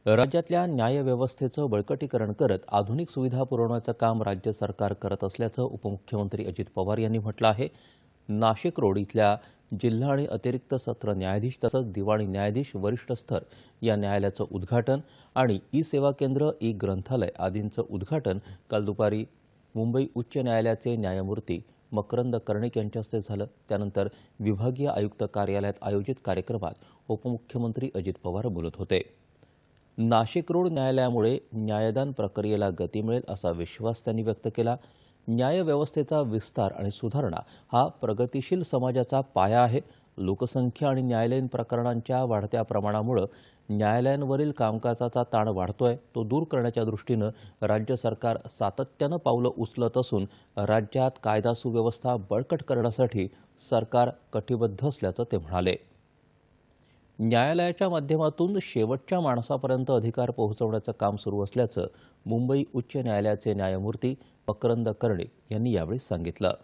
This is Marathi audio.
राज्यातल्या न्यायव्यवस्थेचं बळकटीकरण करत आधुनिक सुविधा पुरवण्याचं काम राज्य सरकार करत असल्याचं उपमुख्यमंत्री अजित पवार यांनी म्हटलं आहे. नाशिक रोड इथल्या जिल्हा आणि अतिरिक्त सत्र न्यायाधीश तसंच दिवाणी न्यायाधीश वरिष्ठ स्तर या न्यायालयाचं उद्घाटन आणि ई सेवा केंद्र, ई ग्रंथालय आदींचं उद्घाटन काल दुपारी मुंबई उच्च न्यायालयाचे न्यायमूर्ती मकरंद कर्णिक यांच्या हस्ते झालं. त्यानंतर विभागीय आयुक्त कार्यालयात आयोजित कार्यक्रमात उपमुख्यमंत्री अजित पवार बोलत होते. नाशिक रोड न्यायालयामुळे न्यायदान प्रक्रियेला गती मिळेल असा विश्वास त्यांनी व्यक्त केला. न्यायव्यवस्थेचा विस्तार आणि सुधारणा हा प्रगतिशील समाजाचा पाया आहे. लोकसंख्या आणि न्यायालयीन प्रकरणांच्या वाढत्या प्रमाणामुळे न्यायालयांवरील कामकाजाचा ताण वाढतोय. तो दूर करण्याच्या दृष्टीनं राज्य सरकार सातत्यानं पावलं उचलत असून राज्यात कायदा सुव्यवस्था बळकट करण्यासाठी सरकार कटिबद्ध असल्याचं ते म्हणाले. न्यायालयाच्या माध्यमातून शेवटच्या माणसापर्यंत अधिकार पोहोचवण्याचं काम सुरू असल्याचं मुंबई उच्च न्यायालयाचे न्यायमूर्ती मकरंद कर्णिक यांनी यावेळी सांगितलं.